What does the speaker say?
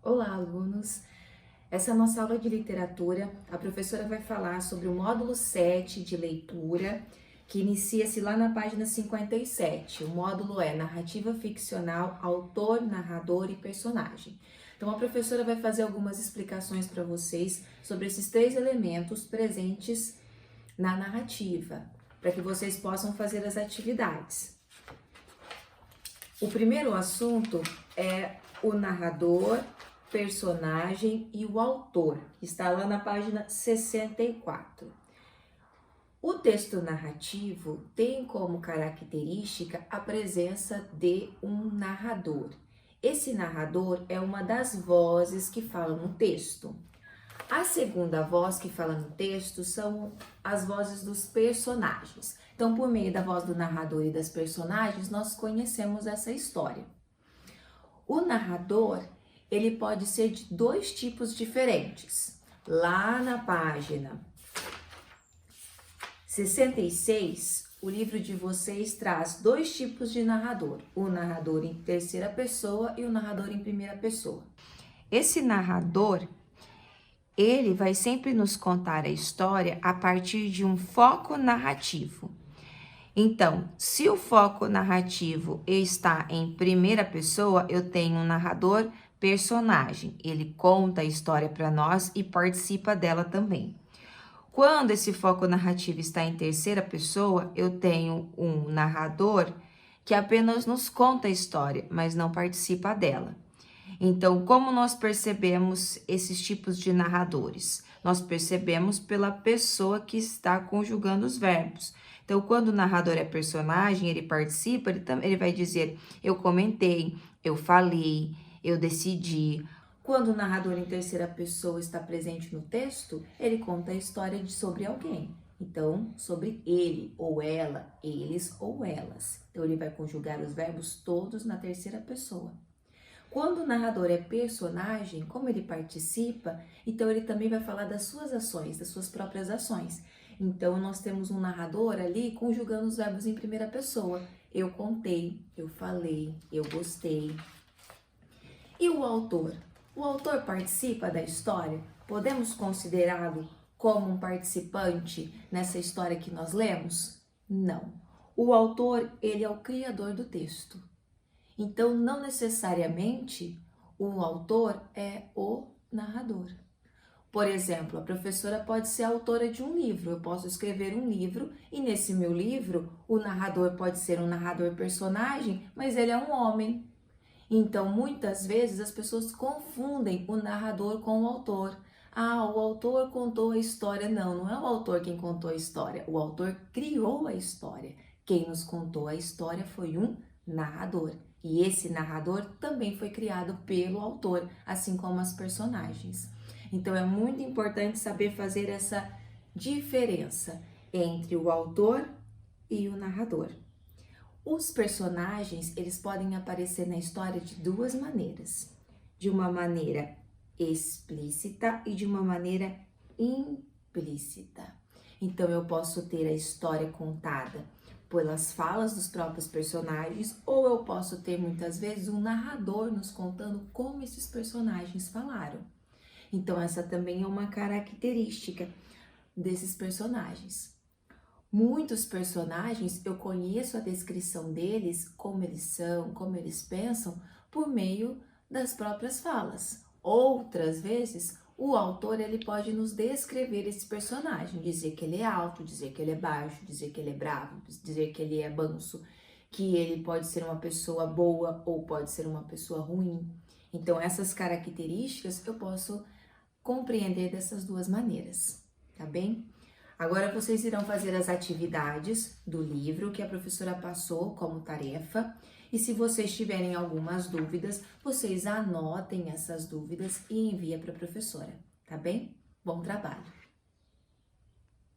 Olá, alunos! Essa é a nossa aula de literatura. A professora vai falar sobre o módulo 7 de leitura, que inicia-se lá na página 57. O módulo é narrativa ficcional, autor, narrador e personagem. Então, a professora vai fazer algumas explicações para vocês sobre esses três elementos presentes na narrativa, para que vocês possam fazer as atividades. O primeiro assunto é o narrador, personagem e o autor, que está lá na página 64. O texto narrativo tem como característica a presença de um narrador. Esse narrador é uma das vozes que falam no texto. A segunda voz que fala no texto são as vozes dos personagens. Então, por meio da voz do narrador e das personagens, nós conhecemos essa história. O narrador, ele pode ser de dois tipos diferentes. Lá na página 66, o livro de vocês traz dois tipos de narrador. O narrador em terceira pessoa e o narrador em primeira pessoa. Esse narrador, ele vai sempre nos contar a história a partir de um foco narrativo. Então, se o foco narrativo está em primeira pessoa, eu tenho um narrador personagem. Ele conta a história para nós e participa dela também. Quando esse foco narrativo está em terceira pessoa, eu tenho um narrador que apenas nos conta a história, mas não participa dela. Então, como nós percebemos esses tipos de narradores? Nós percebemos pela pessoa que está conjugando os verbos. Então, quando o narrador é personagem, ele participa, ele vai dizer, eu comentei, eu falei, eu decidi. Quando o narrador em terceira pessoa está presente no texto, ele conta a história sobre alguém. Então, sobre ele ou ela, eles ou elas. Então, ele vai conjugar os verbos todos na terceira pessoa. Quando o narrador é personagem, como ele participa, então ele também vai falar das suas ações, das suas próprias ações. Então, nós temos um narrador ali conjugando os verbos em primeira pessoa. Eu contei, eu falei, eu gostei. E o autor? O autor participa da história? Podemos considerá-lo como um participante nessa história que nós lemos? Não. O autor, ele é o criador do texto. Então, não necessariamente o autor é o narrador. Por exemplo, a professora pode ser autora de um livro. Eu posso escrever um livro e nesse meu livro o narrador pode ser um narrador personagem, mas ele é um homem. Então, muitas vezes as pessoas confundem o narrador com o autor. Ah, o autor contou a história. Não, não é o autor quem contou a história. O autor criou a história. Quem nos contou a história foi um narrador. E esse narrador também foi criado pelo autor, assim como as personagens. Então, é muito importante saber fazer essa diferença entre o autor e o narrador. Os personagens, eles podem aparecer na história de duas maneiras. De uma maneira explícita e de uma maneira implícita. Então, eu posso ter a história contada pelas falas dos próprios personagens, ou eu posso ter muitas vezes um narrador nos contando como esses personagens falaram. Então, essa também é uma característica desses personagens. Muitos personagens, eu conheço a descrição deles, como eles são, como eles pensam, por meio das próprias falas. Outras vezes, o autor ele pode nos descrever esse personagem, dizer que ele é alto, dizer que ele é baixo, dizer que ele é bravo, dizer que ele é manso, que ele pode ser uma pessoa boa ou pode ser uma pessoa ruim. Então, essas características eu posso compreender dessas duas maneiras, tá bem? Agora vocês irão fazer as atividades do livro que a professora passou como tarefa. E se vocês tiverem algumas dúvidas, vocês anotem essas dúvidas e enviem para a professora, tá bem? Bom trabalho!